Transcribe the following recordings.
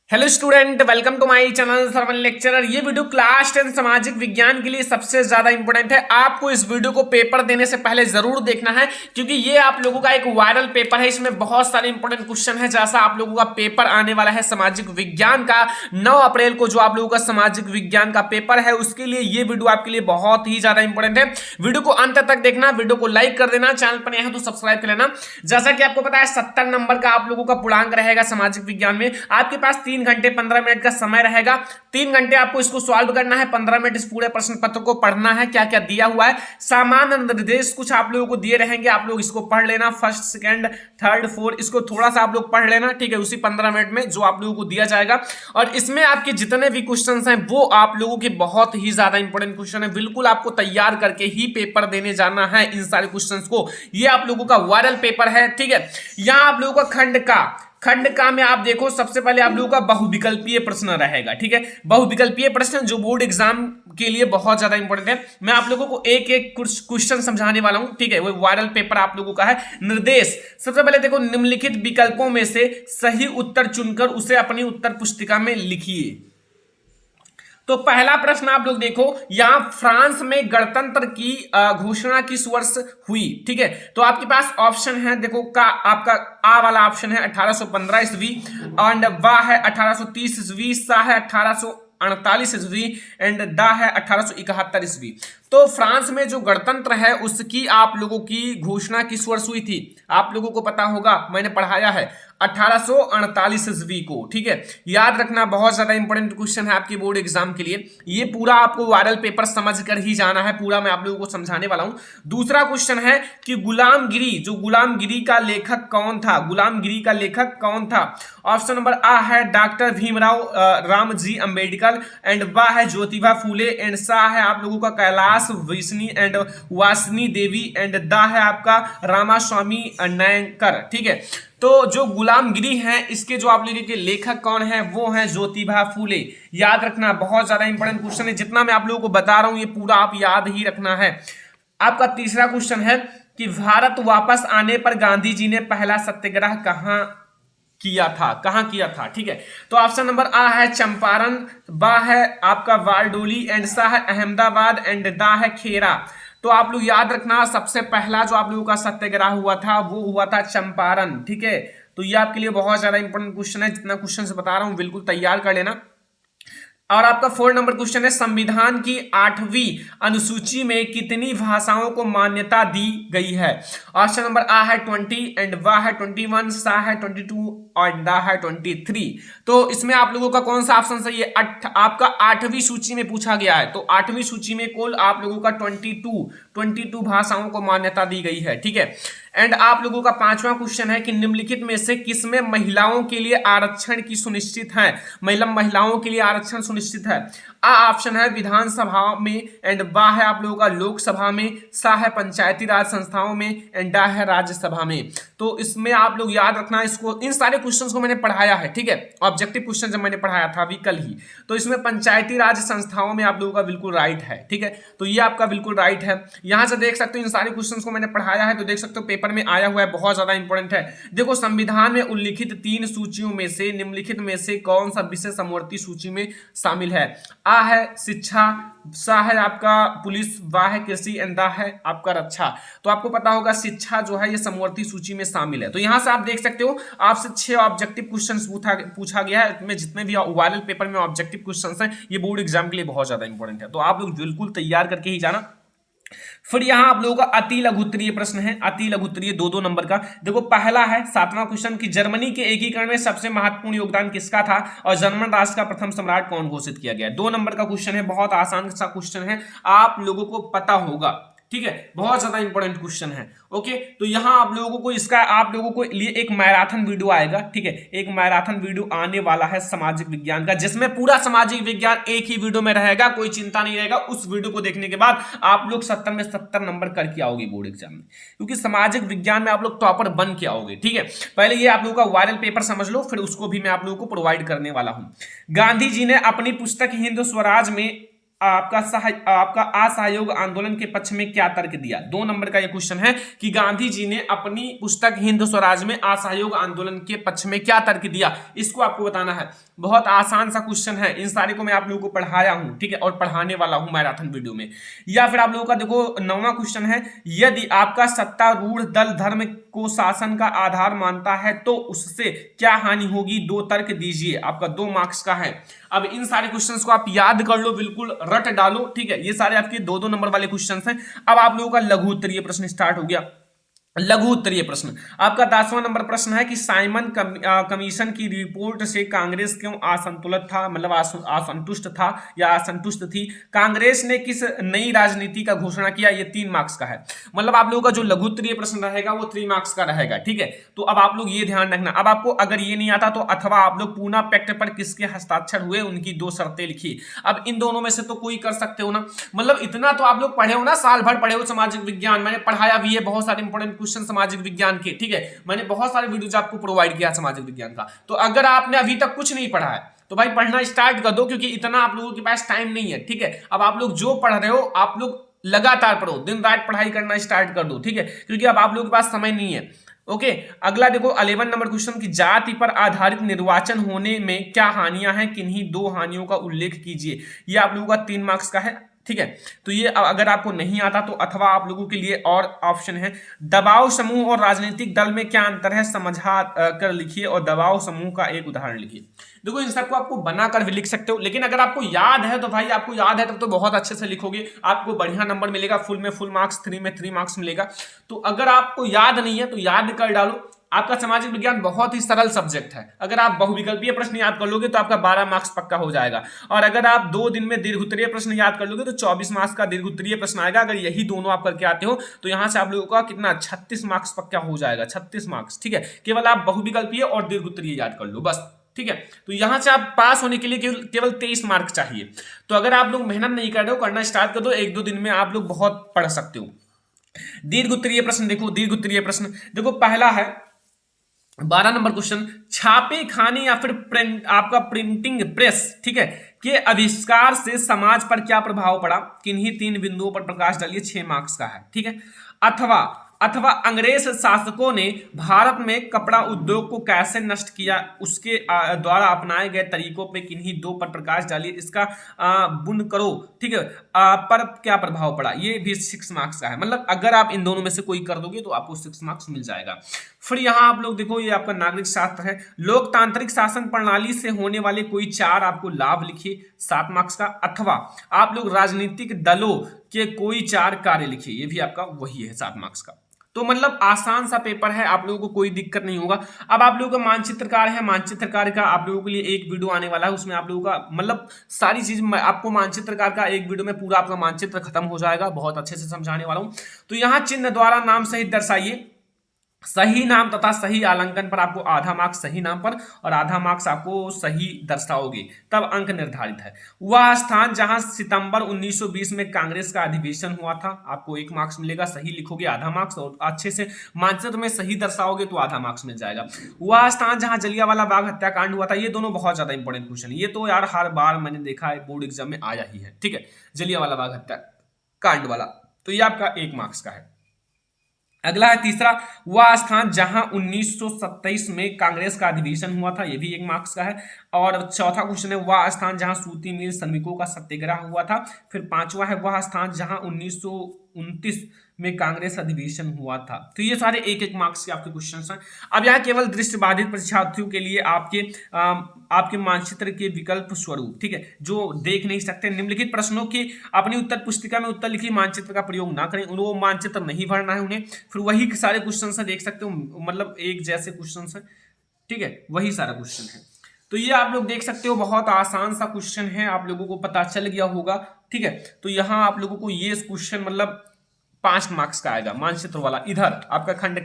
Hello student, welcome to my channel Sarvan lecturer. ये video class 10 सामाजिक विज्ञान के लिए सबसे ज्यादा इंपॉर्टेंट है। आपको इस वीडियो को पेपर देने से पहले जरूर देखना है, क्योंकि ये आप लोगों का एक वायरल पेपर है। इसमें बहुत सारे इंपॉर्टेंट क्वेश्चन है। जैसा आप लोगों का पेपर आने वाला है सामाजिक विज्ञान का 9 अप्रैल को, जो आप लोगों का सामाजिक विज्ञान का पेपर है, उसके लिए ये वीडियो आपके लिए बहुत ही ज्यादा इंपॉर्टेंट है। वीडियो को अंत तक देखना, वीडियो को लाइक कर देना, चैनल पर नया है तो सब्सक्राइब कर लेना। जैसा कि आपको पता है 70 नंबर का आप लोगों का पूर्णांक रहेगा सामाजिक विज्ञान में। आपके पास 3 घंटे 15 मिनट का समय रहेगा। 3 घंटे आपको इसको सॉल्व करना है, 15 मिनट इस पूरे प्रश्न पत्र को पढ़ना है। क्या क्या दिया हुआ है, सामान्य निर्देश कुछ आप लोगों को दिए रहेंगे, आप लोग इसको पढ़ लेना। फर्स्ट, सेकंड, थर्ड, फोर्थ, इसको थोड़ा सा आप लोग पढ़ लेना, ठीक है, उसी 15 मिनट में जो आप लोगों को दिया जाएगा। और इसमें आपके जितने भी क्वेश्चन हैं वो आप लोगों के बहुत ही ज्यादा इंपॉर्टेंट क्वेश्चन है। बिल्कुल आपको तैयार करके ही पेपर देने जाना है इन सारे क्वेश्चन को। ये आप लोगों का वायरल पेपर है, ठीक है। यहां आप लोगों का खंड का में आप देखो, सबसे पहले आप लोगों का बहुविकल्पीय प्रश्न रहेगा, ठीक है। बहुविकल्पीय प्रश्न जो बोर्ड एग्जाम के लिए बहुत ज्यादा इंपॉर्टेंट है। मैं आप लोगों को एक एक क्वेश्चन समझाने वाला हूं, ठीक है। वो वायरल पेपर आप लोगों का है। निर्देश, सबसे पहले देखो, निम्नलिखित विकल्पों में से सही उत्तर चुनकर उसे अपनी उत्तर पुस्तिका में लिखिए। तो पहला प्रश्न आप लोग देखो, यहां फ्रांस में गणतंत्र की घोषणा किस वर्ष हुई, ठीक है। तो आपके पास ऑप्शन है, देखो का आपका आ वाला ऑप्शन है 1815 ईस्वी, एंड बा है 1830 ईस्वी, सा है 1848 ईस्वी, एंड दा है 1871 ईस्वी। तो फ्रांस में जो गणतंत्र है उसकी आप लोगों की घोषणा किस वर्ष हुई थी, आप लोगों को पता होगा, मैंने पढ़ाया है 1848 ईस्वी को, ठीक है। याद रखना, बहुत ज्यादा इंपॉर्टेंट क्वेश्चन है आपके बोर्ड एग्जाम के लिए। ये पूरा आपको वायरल पेपर समझ कर ही जाना है, पूरा मैं आप लोगों को समझाने वाला हूं। दूसरा क्वेश्चन है कि गुलामगिरी का लेखक कौन था, गुलामगिरी का लेखक कौन था। ऑप्शन नंबर आ है डॉक्टर भीमराव रामजी अंबेडकर, एंड बा है ज्योतिबा फूले, एंड सा है आप लोगों का कैलाश विष्णु एंड वासनी देवी, एंड दा है आपका रामास्वामी नायकर, ठीक है। तो जो गुलामगिरी है, इसके जो आप लोगों के लेखक कौन है, वो है ज्योतिबा फूले। याद रखना, बहुत ज्यादा इंपॉर्टेंट क्वेश्चन है। जितना मैं आप लोगों को बता रहा हूं ये पूरा आप याद ही रखना है। आपका तीसरा क्वेश्चन है कि भारत वापस आने पर गांधी जी ने पहला सत्याग्रह कहां किया था, ठीक है। तो ऑप्शन नंबर आ है चंपारण, बा है आपका बारडोली, एंड सा है अहमदाबाद, एंड दा है खेरा। तो आप लोग याद रखना, सबसे पहला जो आप लोगों का सत्याग्रह हुआ था वो हुआ था चंपारण, ठीक है। तो ये आपके लिए बहुत ज्यादा इंपॉर्टेंट क्वेश्चन है। जितना क्वेश्चन से बता रहा हूं बिल्कुल तैयार कर लेना। और आपका 4 नंबर क्वेश्चन है, संविधान की 8वीं अनुसूची में कितनी भाषाओं को मान्यता दी गई है। ऑप्शन नंबर आ है 20, एंड बा है 21, सा है 22, और दा है 23। तो इसमें आप लोगों का कौन सा ऑप्शन सही है, आपका 8वीं सूची में पूछा गया है। तो 8वीं सूची में कुल आप लोगों का 22 भाषाओं को मान्यता दी गई है, ठीक है। एंड आप लोगों का 5वां क्वेश्चन है कि निम्नलिखित में से किसमें महिलाओं के लिए आरक्षण की सुनिश्चित है, महिलाओं के लिए आरक्षण सुनिश्चित है। आ ऑप्शन है विधानसभा में, एंड बा है आप लोगों का लोकसभा में, सा है पंचायती राज संस्थाओं में, एंड डा है राज्यसभा में। तो इसमें आप लोग याद रखना, इसको इन सारे क्वेश्चंस को मैंने पढ़ाया है, ठीक है। ऑब्जेक्टिव क्वेश्चन जब मैंने पढ़ाया था अभी कल ही, तो इसमें पंचायती राज संस्थाओं में आप लोगों का बिल्कुल राइट है, ठीक है। तो ये आपका बिल्कुल राइट है। यहां से देख सकते हो इन सारे क्वेश्चंस को मैंने पढ़ाया है, तो देख सकते हो पेपर में आया हुआ है, बहुत ज्यादा इंपॉर्टेंट है। देखो, संविधान में उल्लिखित 3 सूचियों में से निम्नलिखित में से कौन सा विषय समवर्ती सूची में शामिल है। आ है शिक्षा, सा है आपका पुलिस, बा है कृषि, एंड दा है आपका रक्षा। तो आपको पता होगा शिक्षा जो है ये समवर्ती सूची में शामिल है। तो यहां से आप देख सकते हो आपसे 6 ऑब्जेक्टिव क्वेश्चंस पूछा गया है। इसमें जितने भी वायरल पेपर में ऑब्जेक्टिव क्वेश्चंस हैं ये बोर्ड एग्जाम के लिए बहुत ज्यादा इंपॉर्टेंट है। तो आप लोग बिल्कुल तैयार करके ही जाना। फिर यहां आप लोगों का अति लघुत्तरीय प्रश्न है, अति लघुत्तरीय 2-2 नंबर का। देखो, पहला है 7वां क्वेश्चन कि जर्मनी के एकीकरण में सबसे महत्वपूर्ण योगदान किसका था, और जर्मन राष्ट्र का प्रथम सम्राट कौन घोषित किया गया। 2 नंबर का क्वेश्चन है, बहुत आसान सा क्वेश्चन है, आप लोगों को पता होगा, ठीक है। बहुत ज्यादा इंपॉर्टेंट क्वेश्चन है, ओके। तो यहां आप लोगों को इसका आप लोगों को लिए एक मैराथन वीडियो आएगा, ठीक है। एक मैराथन वीडियो आने वाला है सामाजिक विज्ञान का, जिसमें पूरा सामाजिक विज्ञान एक ही वीडियो में रहेगा, कोई चिंता नहीं रहेगा। उस वीडियो को देखने के बाद आप लोग 70 में 70 नंबर करके आओगे बोर्ड एग्जाम में, क्योंकि सामाजिक विज्ञान में आप लोग टॉपर बन के आओगे, ठीक है। पहले ये आप लोगों का वायरल पेपर समझ लो, फिर उसको भी मैं आप लोगों को प्रोवाइड करने वाला हूं। गांधी जी ने अपनी पुस्तक हिंद स्वराज में आपका असहयोग आंदोलन के पक्ष में क्या तर्क दिया। 2 नंबर का ये क्वेश्चन है कि गांधी जी ने अपनी पुस्तक हिंद स्वराज में असहयोग आंदोलन के पक्ष में क्या तर्क दिया, इसको आपको बताना है। बहुत आसान सा क्वेश्चन है, इन सारे को मैं आप लोगों को पढ़ाया हूं, ठीक है, और पढ़ाने वाला हूं मैराथन वीडियो में। या फिर आप लोगों का देखो 9वां क्वेश्चन है, यदि आपका सत्तारूढ़ दल धर्म को शासन का आधार मानता है तो उससे क्या हानि होगी, 2 तर्क दीजिए। आपका 2 मार्क्स का है। अब इन सारे क्वेश्चंस को आप याद कर लो, बिल्कुल रट डालो, ठीक है। ये सारे आपके 2-2 नंबर वाले क्वेश्चंस हैं। अब आप लोगों का लघु उत्तरीय प्रश्न स्टार्ट हो गया। लघु उत्तरीय प्रश्न आपका 10वां नंबर प्रश्न है कि साइमन कमीशन की रिपोर्ट से कांग्रेस क्यों असंतुलित था, मतलब असंतुष्ट था या असंतुष्ट थी। कांग्रेस ने किस नई राजनीति का घोषणा किया, ये 3 मार्क्स का है। मतलब आप लोगों का जो लघु उत्तरीय प्रश्न रहेगा वो 3 मार्क्स का रहेगा, ठीक है। तो अब आप लोग ये ध्यान रखना। अब आपको अगर ये नहीं आता तो अथवा आप लोग पूना पैक्ट पर किसके हस्ताक्षर हुए, उनकी 2 शर्तें लिखिए। अब इन दोनों में से तो कोई कर सकते हो ना, मतलब इतना तो आप लोग पढ़े हो ना, साल भर पढ़े हो सामाजिक विज्ञान, मैंने पढ़ाया भी है बहुत सारे इंपॉर्टेंट क्वेश्चन सामाजिक विज्ञान के, ठीक है। मैंने बहुत सारे वीडियोज आपको प्रोवाइड किया सामाजिक विज्ञान का। तो अगर आपने अभी तक कुछ नहीं पढ़ा है तो भाई पढ़ना स्टार्ट कर दो, क्योंकि इतना आप लोगों के पास टाइम नहीं है, ठीक है। अब आप लोग जो पढ़ रहे हो आप लोग लगातार पढ़ो, दिन रात पढ़ाई करना स्टार्ट कर दो, ठीक है, क्योंकि अब आप लोगों के पास समय नहीं है। ओके, अगला देखो 11 नंबर क्वेश्चन की जाति पर आधारित निर्वाचन होने में क्या हानियां हैं, किन्हीं 2 हानियों का उल्लेख कीजिए। ये आप लोगों का 3 मार्क्स का है, ठीक है। तो ये अगर आपको नहीं आता तो अथवा आप लोगों के लिए और ऑप्शन है, दबाव समूह और राजनीतिक दल में क्या अंतर है, समझा कर लिखिए और दबाव समूह का एक उदाहरण लिखिए। देखो इन सबको आपको बनाकर भी लिख सकते हो, लेकिन अगर आपको याद है तो भाई आपको याद है तब तो बहुत अच्छे से लिखोगे, आपको बढ़िया नंबर मिलेगा, फुल में फुल मार्क्स, 3 में 3 मार्क्स मिलेगा। तो अगर आपको याद नहीं है तो याद कर डालो। आपका सामाजिक विज्ञान बहुत ही सरल सब्जेक्ट है, अगर आप बहुविकल्पीय प्रश्न याद कर लोगे तो आपका 12 मार्क्स पक्का हो जाएगा। और अगर आप 2 दिन में दीर्घ उत्तरीय प्रश्न याद कर लोगे तो 24 मार्क्स का दीर्घ उत्तरीय प्रश्न आएगा। अगर यही दोनों आप करके आते हो तो यहां से आप लोगों का कितना 36 मार्क्स पक्का हो जाएगा, 36 मार्क्स, ठीक है। केवल आप बहुविकल्पीय और दीर्घ उत्तरीय याद कर लो बस, ठीक है। तो यहां से आप पास होने के लिए केवल 23 मार्क्स चाहिए। तो अगर आप लोग मेहनत नहीं कर रहे हो, करना स्टार्ट कर दो, 1-2 दिन में आप लोग बहुत पढ़ सकते हो। दीर्घ उत्तरीय प्रश्न देखो, दीर्घ उत्तरीय प्रश्न देखो, पहला है 12 नंबर क्वेश्चन, छापे खाने या फिर प्रिंटिंग प्रेस, ठीक है, के आविष्कार से समाज पर क्या प्रभाव पड़ा, किन्हीं 3 बिंदुओं पर प्रकाश डालिए। 6 मार्क्स का है, ठीक है। अथवा अंग्रेज शासकों ने भारत में कपड़ा उद्योग को कैसे नष्ट किया, उसके द्वारा अपनाए गए तरीकों पे किन्हीं 2 पर प्रकाश डालिए। इसका बुनकरों, ठीक है, पर क्या प्रभाव पड़ा, ये भी 6 मार्क्स का है। मतलब अगर आप इन दोनों में से कोई कर दोगे तो आपको 6 मार्क्स मिल जाएगा। फिर यहाँ आप लोग देखो, ये आपका नागरिक शास्त्र है, लोकतांत्रिक शासन प्रणाली से होने वाले कोई 4 आपको लाभ लिखिए, 7 मार्क्स का। अथवा आप लोग राजनीतिक दलों के कोई 4 कार्य लिखिए, ये भी आपका वही है, 7 मार्क्स का। तो मतलब आसान सा पेपर है, आप लोगों को कोई दिक्कत नहीं होगा। अब आप लोगों का मानचित्रकार है, मानचित्रकार का आप लोगों के लिए एक वीडियो आने वाला है, उसमें आप लोगों का मतलब सारी चीज आपको मानचित्रकार का एक वीडियो में पूरा आपका मानचित्र खत्म हो जाएगा, बहुत अच्छे से समझाने वाला हूं। तो यहाँ चिन्ह द्वारा नाम सहित दर्शाइए, सही नाम तथा सही आलंकन पर आपको आधा मार्क्स सही नाम पर और आधा मार्क्स आपको सही दर्शाओगे, तब अंक निर्धारित है। वह स्थान जहां सितंबर 1920 में कांग्रेस का अधिवेशन हुआ था, आपको 1 मार्क्स मिलेगा, सही लिखोगे आधा मार्क्स, और अच्छे से मानचित्र में सही दर्शाओगे तो आधा मार्क्स मिल जाएगा। वह स्थान जहां जलियांवाला बाग हत्याकांड हुआ था, ये दोनों बहुत ज्यादा इंपॉर्टेंट क्वेश्चन है, ये तो यार हर बार मैंने देखा है बोर्ड एग्जाम में आया ही है, ठीक है, जलियांवाला बाग हत्याकांड वाला, तो ये आपका 1 मार्क्स का है। अगला है तीसरा, वह स्थान जहां 1927 में कांग्रेस का अधिवेशन हुआ था, यह भी 1 मार्क्स का है। और चौथा क्वेश्चन है, वह स्थान जहां सूती मिल श्रमिकों का सत्याग्रह हुआ था। फिर 5वां है, वह स्थान जहां 1929 में कांग्रेस अधिवेशन हुआ था। तो ये सारे 1-1 मार्क्स के आपके क्वेश्चंस हैं। अब यहाँ केवल दृष्टिबाधित परीक्षार्थियों के लिए आपके मानचित्र के विकल्प स्वरूप, ठीक है, जो देख नहीं सकते, निम्नलिखित प्रश्नों के अपनी उत्तर पुस्तिका में उत्तर लिखिए, मानचित्र का प्रयोग ना करें, वो मानचित्र नहीं भरना है उन्हें। फिर वही सारे क्वेश्चन है, देख सकते हो, मतलब एक जैसे क्वेश्चन है, ठीक है, वही सारा क्वेश्चन है। तो ये आप लोग देख सकते हो, बहुत आसान सा क्वेश्चन है, आप लोगों को पता चल गया होगा, ठीक है। तो यहाँ आप लोगों को ये क्वेश्चन मतलब 5 मार्क्स का आएगा, मानचित्र वाला। इधर आपका खंड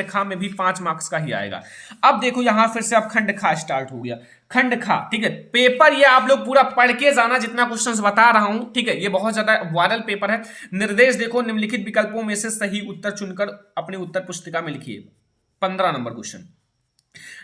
खा में भी 5 मार्क्स का ही आएगा। अब देखो यहाँ फिर से अब खंड खा स्टार्ट हो गया, खंड खा, ठीक है। पेपर ये आप लोग पूरा पढ़ के जाना, जितना क्वेश्चंस बता रहा हूं, ठीक है, ये बहुत ज्यादा वायरल पेपर है। निर्देश देखो, निम्नलिखित विकल्पों में से सही उत्तर चुनकर अपने उत्तर पुस्तिका में लिखिए। 15 नंबर क्वेश्चन,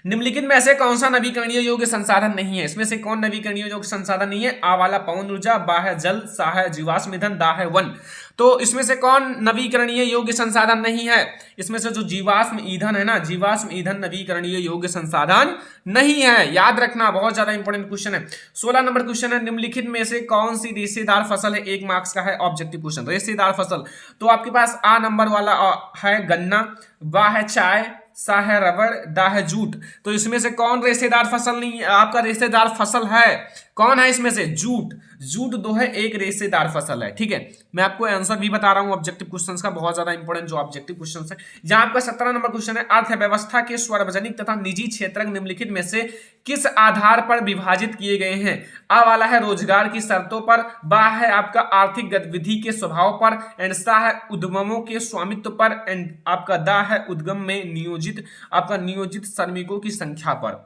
निम्नलिखित में ऐसे कौन सा नवीकरणीय योग्य संसाधन नहीं है? इसमें से कौन नवीकरणीय योग्य संसाधन नहीं है? आ वाला पवन ऊर्जा, बा है जल, सा है जीवाश्म ईंधन, दा है वन। तो इसमें से कौन नवीकरणीय योग्य संसाधन नहीं है? इसमें से जो जीवाश्म ईंधन है ना, जीवाश्म ईंधन नवीकरणीय योग्य संसाधन नहीं है। याद रखना, बहुत ज्यादा इंपॉर्टेंट क्वेश्चन है। 16 नंबर क्वेश्चन है, निम्नलिखित में से कौन सी रेशेदार फसल है? 1 मार्क्स का है ऑब्जेक्टिव क्वेश्चन। रेशेदार फसल तो आपके पास आ नंबर वाला है गन्ना, बा है चाय, सा है रबड़, दा है जूट। तो इसमें से कौन रेशेदार फसल नहीं है? आपका रेशेदार फसल है कौन है? इसमें से जूट। जूट दो है, एक रेशेदार फसल है। ठीक है, मैं आपको आंसर भी बता रहा हूं ऑब्जेक्टिव क्वेश्चंस का, बहुत ज्यादा इंपॉर्टेंट जो ऑब्जेक्टिव क्वेश्चंस है। जहां आपका 17 नंबर क्वेश्चन है, अर्थव्यवस्था के सार्वजनिक तथा निजी क्षेत्र निम्नलिखित में से किस आधार पर विभाजित किए गए हैं? आ वाला है रोजगार की शर्तों पर, बा है आपका आर्थिक गतिविधि के स्वभाव पर, एंड सा है उद्यमों के स्वामित्व पर, एंड आपका दा है उद्यम में नियोजित श्रमिकों की संख्या पर।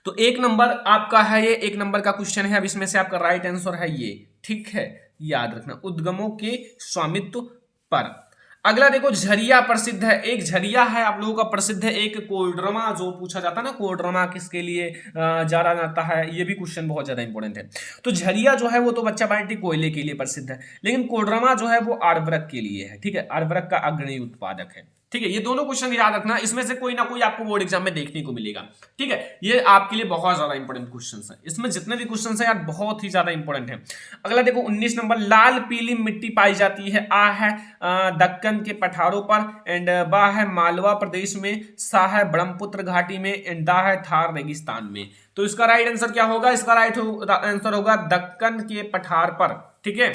तो 1 नंबर आपका है ये, 1 नंबर का क्वेश्चन है। अब इसमें से आपका राइट आंसर है ये। ठीक है, याद रखना, उद्यमों के स्वामित्व पर। अगला देखो, झरिया प्रसिद्ध है। एक झरिया है आप लोगों का प्रसिद्ध है, एक कोडरमा जो पूछा जाता है ना, कोडरमा किसके लिए जाना जाता है, ये भी क्वेश्चन बहुत ज्यादा इंपॉर्टेंट है। तो झरिया जो है वो तो बच्चा बाल्टी कोयले के लिए प्रसिद्ध है, लेकिन कोडरमा जो है वो आर्द्रक के लिए है। ठीक है, आर्द्रक का अग्रणी उत्पादक है। ठीक है, ये दोनों क्वेश्चन याद रखना, इसमें से कोई ना कोई आपको बोर्ड एग्जाम में देखने को मिलेगा। ठीक है, ये आपके लिए बहुत ज्यादा इंपॉर्टेंट क्वेश्चंस हैं। इसमें जितने भी क्वेश्चंस हैं यार बहुत ही ज्यादा इंपॉर्टेंट हैं। अगला देखो 19 नंबर, लाल पीली मिट्टी पाई जाती है। आ है दक्कन के पठारों पर, एंड बा है मालवा प्रदेश में, सा है ब्रह्मपुत्र घाटी में, एंड दा है थार रेगिस्तान में। तो इसका राइट आंसर क्या होगा? इसका राइट आंसर होगा दक्कन के पठार पर। ठीक है,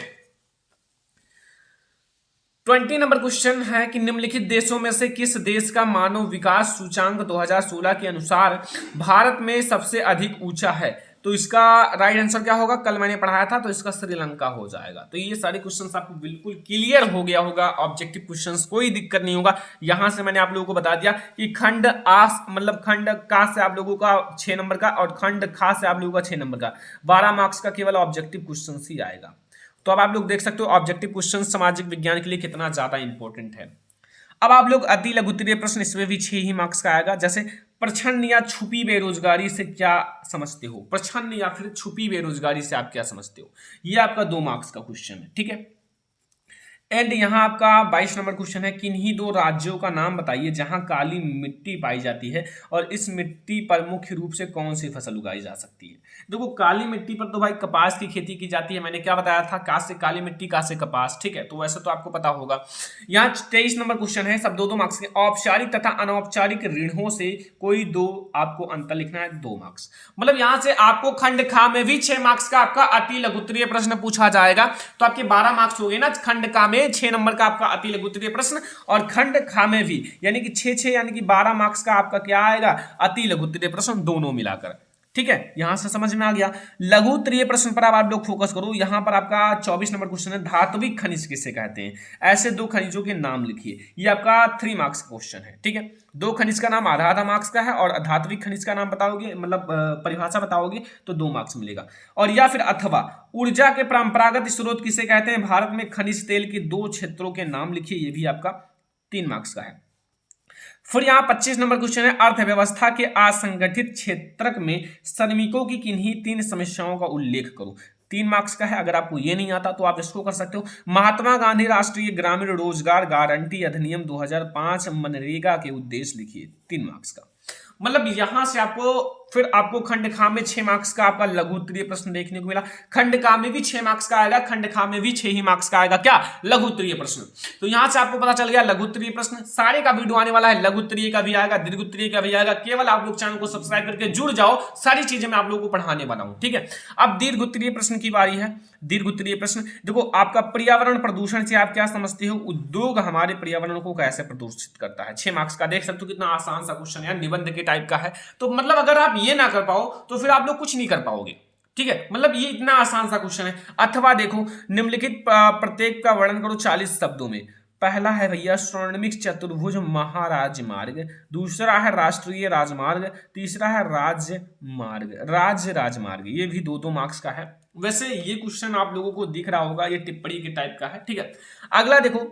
20 नंबर क्वेश्चन है कि निम्नलिखित देशों में से किस देश का मानव विकास सूचांक 2016 के अनुसार भारत में सबसे अधिक ऊंचा है? तो इसका राइट आंसर क्या होगा? कल मैंने पढ़ाया था, तो इसका श्रीलंका हो जाएगा। तो ये सारे क्वेश्चंस आपको बिल्कुल क्लियर हो गया होगा, ऑब्जेक्टिव क्वेश्चंस, कोई दिक्कत नहीं होगा। यहां से मैंने आप लोगों को बता दिया कि खंड आस मतलब खंड का से आप लोगों का 6 नंबर का, और खंड खा से आप लोगों का 6 नंबर का, 12 मार्क्स का केवल ऑब्जेक्टिव क्वेश्चन ही आएगा। तो अब आप लोग देख सकते हो ऑब्जेक्टिव क्वेश्चन सामाजिक विज्ञान के लिए कितना ज्यादा इंपॉर्टेंट है। अब आप लोग अति लघुत्तरीय प्रश्न, इसमें भी 6 ही मार्क्स का आएगा। जैसे प्रछन्न या छुपी बेरोजगारी से क्या समझते हो? प्रछन्न या फिर छुपी बेरोजगारी से आप क्या समझते हो? ये आपका 2 मार्क्स का क्वेश्चन है। ठीक है, एंड यहाँ आपका 22 नंबर क्वेश्चन है, किन्हीं 2 राज्यों का नाम बताइए जहां काली मिट्टी पाई जाती है और इस मिट्टी पर मुख्य रूप से कौन सी फसल उगाई जा सकती है? देखो, काली मिट्टी पर तो भाई कपास की खेती की जाती है। मैंने क्या बताया था? का से काली मिट्टी, का से कपास। ठीक है, तो वैसे तो आपको पता होगा। यहाँ 23 नंबर क्वेश्चन है, सब 2-2 मार्क्स के। औपचारिक तथा अनौपचारिक ऋणों से कोई 2 आपको अंतर लिखना है, 2 मार्क्स। मतलब यहाँ से आपको खंड खा में भी 6 मार्क्स का आपका अति लघुत्तरीय प्रश्न पूछा जाएगा। तो आपके 12 मार्क्स हो गए ना। खंड का में 6 नंबर का आपका अति लघुत्तरीय प्रश्न, और खंड खा में भी यानी कि 6-6 यानी कि 12 मार्क्स का आपका क्या आएगा? अति लघुत्तरीय प्रश्न, दोनों मिलाकर। ठीक है, यहां से समझ में आ गया। लघुत्तरीय प्रश्न पर आप लोग फोकस करो। यहां पर आपका 24 नंबर क्वेश्चन है, धात्विक खनिज किसे कहते हैं? ऐसे 2 खनिजों के नाम लिखिए। ये आपका 3 मार्क्स क्वेश्चन है। ठीक है, 2 खनिज का नाम आधा मार्क्स का है, और धात्विक खनिज का नाम बताओगे, मतलब परिभाषा बताओगे, तो 2 मार्क्स मिलेगा। और या फिर अथवा ऊर्जा के परंपरागत स्रोत किसे कहते हैं? भारत में खनिज तेल के 2 क्षेत्रों के नाम लिखिए। ये भी आपका 3 मार्क्स का है। फिर यहाँ 25 नंबर क्वेश्चन है, अर्थव्यवस्था के असंगठित क्षेत्र में श्रमिकों की किन्हीं 3 समस्याओं का उल्लेख करो। 3 मार्क्स का है। अगर आपको ये नहीं आता तो आप इसको कर सकते हो। महात्मा गांधी राष्ट्रीय ग्रामीण रोजगार गारंटी अधिनियम 2005 मनरेगा के उद्देश्य लिखिए। 3 मार्क्स का। मतलब यहां से आपको फिर आपको खंड खा में 6 मार्क्स का आपका लघुत्तरीय प्रश्न देखने को मिला। खंड का में भी 6 मार्क्स का आएगा, खंड खा में भी 6 ही मार्क्स का आएगा। क्या? लघुत्तरीय प्रश्न। तो यहां से आपको पता चल गया लघुत्तरीय प्रश्न सारे का वीडियो आने वाला है। लघुत्तरीय का भी आएगा, दीर्घोत्तरीय का भी आएगा। केवल आप लोग चैनल को सब्सक्राइब करके जुड़ जाओ, सारी चीजें मैं आप लोगों को पढ़ाने वाला हूं। ठीक है, अब दीर्घोत्तरीय प्रश्न की बारी है। दीर्घोत्तरीय प्रश्न देखो, आपका पर्यावरण प्रदूषण से आप क्या समझते हो? उद्योग हमारे पर्यावरण को कैसे प्रदूषित करता है? 6 मार्क्स का। देख सकते हो कितना आसान सा क्वेश्चन है, निबंध के टाइप का है। तो मतलब अगर आप ये ना कर पाओ तो फिर आप लोग कुछ नहीं कर पाओगे। ठीक है, मतलब ये इतना आसान सा क्वेश्चन है। अथवा देखो, निम्नलिखित प्रत्येक का वर्णन करो 40 शब्दों में। पहला है भैया स्वर्णिम चतुर्भुज महाराज मार्ग, दूसरा है राष्ट्रीय राजमार्ग, तीसरा है राज्य राजमार्ग। ये भी 2-2 मार्क्स का है। वैसे ये क्वेश्चन आप लोगों को दिख रहा होगा, ये टिप्पणी के टाइप का है। ठीक है, अगला देखो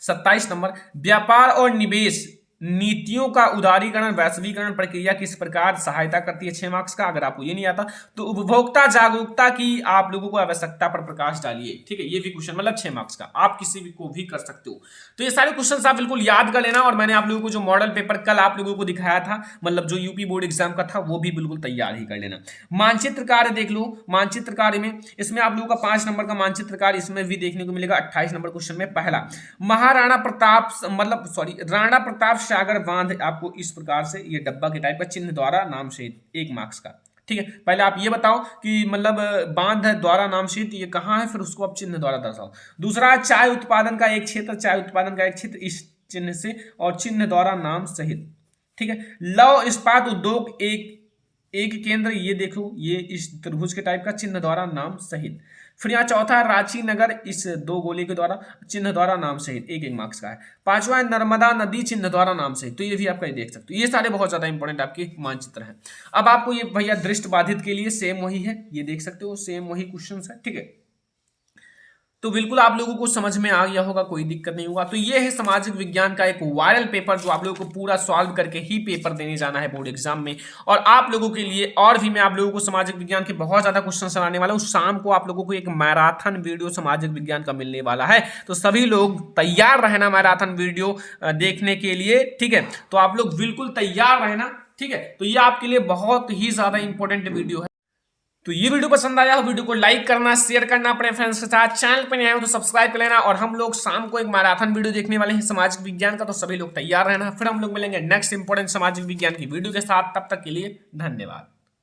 27 नंबर, व्यापार और निवेश नीतियों का उदारीकरण वैश्वीकरण प्रक्रिया किस प्रकार सहायता करती है, 6 मार्क्स का। अगर आपको ये नहीं आता तो उपभोक्ता जागरूकता की आप लोगों को आवश्यकता पर प्रकाश डालिए, ठीक है। ये भी क्वेश्चन मतलब 6 मार्क्स का, आप किसी भी को भी कर सकते हो। तो ये सारे क्वेश्चन आप बिल्कुल याद कर लेना। और मैंने आप लोगों को जो मॉडल पेपर कल आप लोगों को दिखाया था, मतलब जो यूपी बोर्ड एग्जाम का था, वो भी बिल्कुल तैयार ही कर लेना। मानचित्र कार्य देख लो, मानचित्र कार्य में इसमें आप लोगों का 5 नंबर का मानचित्र कार्य इसमें भी देखने को मिलेगा। 28 नंबर क्वेश्चन में पहला, महाराणा प्रताप मतलब सॉरी राणा प्रताप सागर बांध आपको इस प्रकार से ये डब्बा के टाइप का चिन्ह द्वारा नाम से 1 मार्क्स का, ठीक है। पहले आप ये बताओ कि मतलब बांध है द्वारा नाम से ये कहाँ है, फिर उसको आप चिन्ह द्वारा दर्शाओ। दूसरा, चाय उत्पादन का एक क्षेत्र, चाय उत्पादन का एक क्षेत्र इस चिन्ह से और चिन्ह द्वारा नाम सहित, ठीक है। लौह इस्पात उद्योग एक केंद्र, ये देखो ये इस त्रिभुज के टाइप का चिन्ह द्वारा नाम सहित। फिर यहाँ चौथा, रांची नगर इस 2 गोले के द्वारा चिन्ह द्वारा नाम सहित, 1 मार्क्स का है। 5वां, नर्मदा नदी चिन्ह द्वारा नाम सहित, तो ये भी आप कहीं देख सकते हो। ये सारे बहुत ज्यादा इंपॉर्टेंट आपके मानचित्र हैं। अब आपको ये भैया दृष्टि बाधित के लिए सेम वही है, ये देख सकते हो, सेम वही क्वेश्चन है, ठीक है। तो बिल्कुल आप लोगों को समझ में आ गया होगा, कोई दिक्कत नहीं होगा। तो ये है सामाजिक विज्ञान का एक वायरल पेपर जो आप लोगों को पूरा सॉल्व करके ही पेपर देने जाना है बोर्ड एग्जाम में। और आप लोगों के लिए और भी मैं आप लोगों को सामाजिक विज्ञान के बहुत ज्यादा क्वेश्चन सुनाने वाला हूँ। शाम को आप लोगों को एक मैराथन वीडियो सामाजिक विज्ञान का मिलने वाला है, तो सभी लोग तैयार रहना मैराथन वीडियो देखने के लिए, ठीक है। तो आप लोग बिल्कुल तैयार रहना, ठीक है। तो ये आपके लिए बहुत ही ज्यादा इंपॉर्टेंट वीडियो है। तो ये वीडियो पसंद आया हो, वीडियो को लाइक करना, शेयर करना अपने फ्रेंड्स के साथ। चैनल पर नए आए हो तो सब्सक्राइब कर लेना। और हम लोग शाम को एक मैराथन वीडियो देखने वाले हैं सामाजिक विज्ञान का, तो सभी लोग तैयार रहना। फिर हम लोग मिलेंगे नेक्स्ट इंपॉर्टेंट सामाजिक विज्ञान की वीडियो के साथ। तब तक के लिए धन्यवाद।